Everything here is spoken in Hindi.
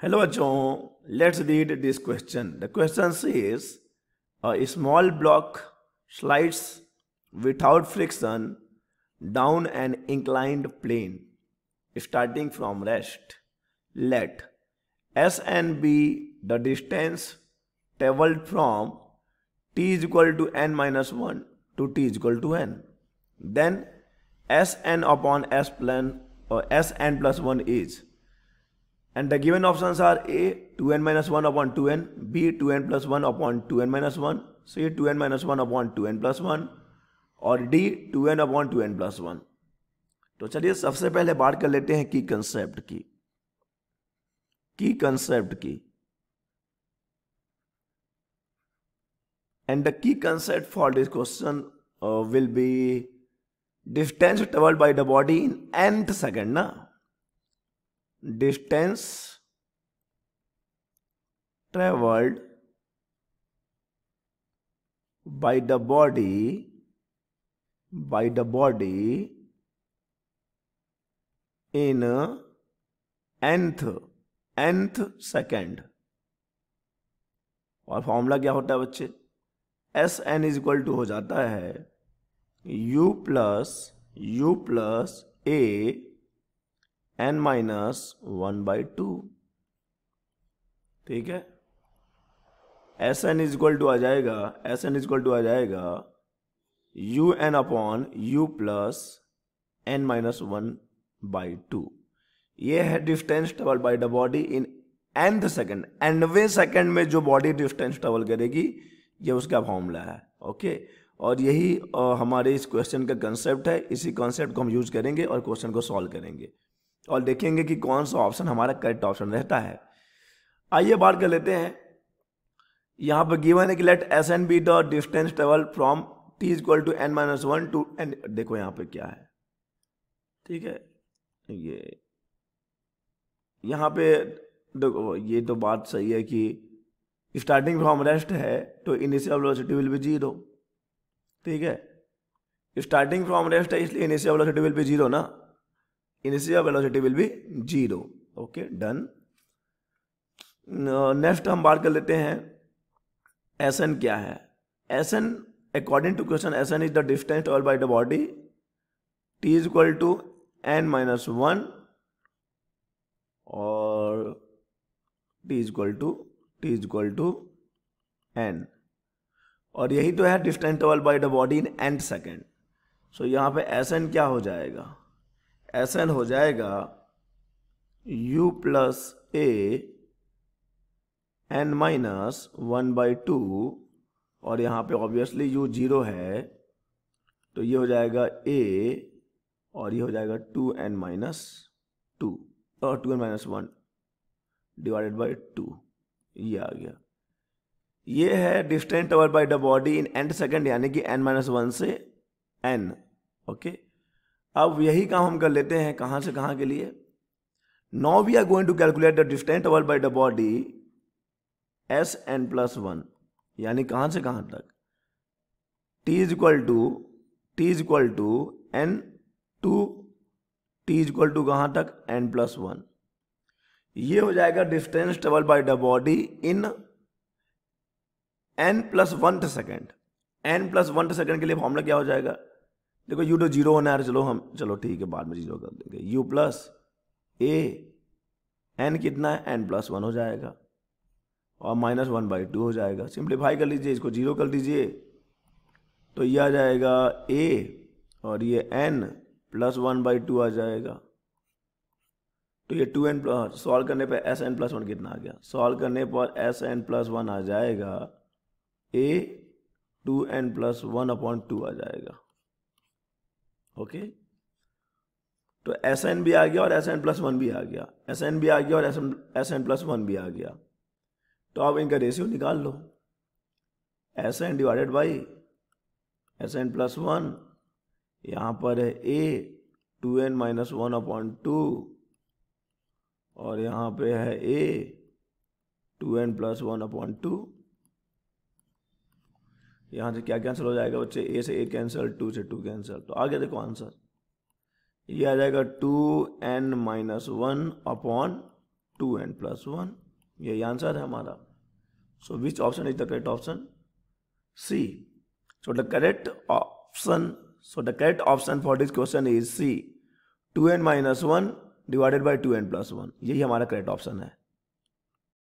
Hello बच्चों, let's read this question. The question says a small block slides without friction down an inclined plane starting from rest. Let S and be the distance traveled from t is equal to n minus 1 to t is equal to n. Then Sn upon S plan or Sn plus 1 is, and the given options are A 2n minus 1 upon 2n, B 2n plus 1 upon 2n minus 1, C 2n minus 1 upon 2n plus 1 और D 2n upon 2n plus 1. तो चलिए सबसे पहले बात कर लेते हैं की कंसेप्ट की. And the key concept for this question will be distance traveled by the body in nth second ना. Distance traveled by the body in nth second. और फॉर्मूला क्या होता है बच्चे? S N is equal to हो जाता है u plus a n minus 1/2. ठीक है. S N is equal to आ जाएगा u n upon u plus n minus 1/2. ये है distance travel by the body in nth second. nवें सेकेंड में जो बॉडी डिस्टेंस ट्रेवल करेगी ये उसका फॉर्मूला है. ओके. और यही हमारे इस क्वेश्चन का कंसेप्ट है. इसी कॉन्सेप्ट को हम यूज करेंगे और क्वेश्चन को सॉल्व करेंगे और देखेंगे कि कौन सा ऑप्शन हमारा करेक्ट ऑप्शन रहता है. आइए बात कर लेते हैं. यहाँ पर गिवन है कि let S N be the distance travel from T is equal to n minus 1 to n. देखो यहाँ पे क्या है. ठीक है. ये यहाँ पे देखो, ये तो बात सही है कि स्टार्टिंग फ्रॉम रेस्ट है तो इनिशियल वेलोसिटी विल बी 0. ठीक है. स्टार्टिंग फ्रॉम रेस्ट है इसलिए इनिशियल वेलोसिटी विल बी 0 ना. Initial velocity will be 0. Okay, done. Next हम बात कर लेते हैं एस एन क्या है. S N according to question S N is the distance travelled by the body T is equal to n minus 1 और t is equal to n. और यही तो है distance travelled by the body in nth second. So यहाँ पे एस एन क्या हो जाएगा? एस एन हो जाएगा u plus a n minus 1/2 और यहाँ पे ऑब्वियसली u 0 है तो ये हो जाएगा a और ये हो जाएगा 2n माइनस 2 और 2n माइनस 1 डिवाइडेड बाई 2. ये आ गया. ये है distance travelled by the body in nth second यानी कि n माइनस 1 से n. ओके. अब यही काम हम कर लेते हैं कहाँ से कहाँ के लिए. Now we are going to calculate the distance travelled by the body S N plus 1 यानी कहाँ से कहाँ तक. t is equal to n to t is equal to कहाँ तक n प्लस 1. ये हो जाएगा distance travel by the body in n plus 1th second. n plus 1th second के लिए फॉर्मूला क्या हो जाएगा? देखो u तो 0 होना है. चलो ठीक है, बाद में 0 कर देंगे. u प्लस ए n कितना है? n प्लस 1 हो जाएगा और माइनस 1/2 हो जाएगा. सिंप्लीफाई कर लीजिए, इसको 0 कर दीजिए तो ये आ जाएगा a और ये n प्लस 1/2 आ जाएगा. तो ये 2n सॉल्व करने पे एस एन प्लस 1 कितना आ गया? सॉल्व करने पर एस एन प्लस 1 आ जाएगा a 2n प्लस 1/2 आ जाएगा. ओके. तो एस एन भी आ गया और एस एन प्लस 1 भी आ गया. एस एन भी आ गया और एस एन प्लस 1 भी आ गया. तो आप इनका रेशियो निकाल लो. S N divided by S N plus 1. यहाँ पर है a 2n माइनस 1/2 और यहाँ पे है a 2n प्लस 1/2. यहाँ से क्या कैंसिल हो जाएगा बच्चे? a से a कैंसिल, 2 से 2 कैंसिल. तो आगे देखो आंसर. ये आ जाएगा 2n-1/2 2n+1, यही आंसर है हमारा. So which option is the correct option? C. So the correct option for this question is C, 2n-1 divided by 2n+1. यही हमारा करेक्ट ऑप्शन है.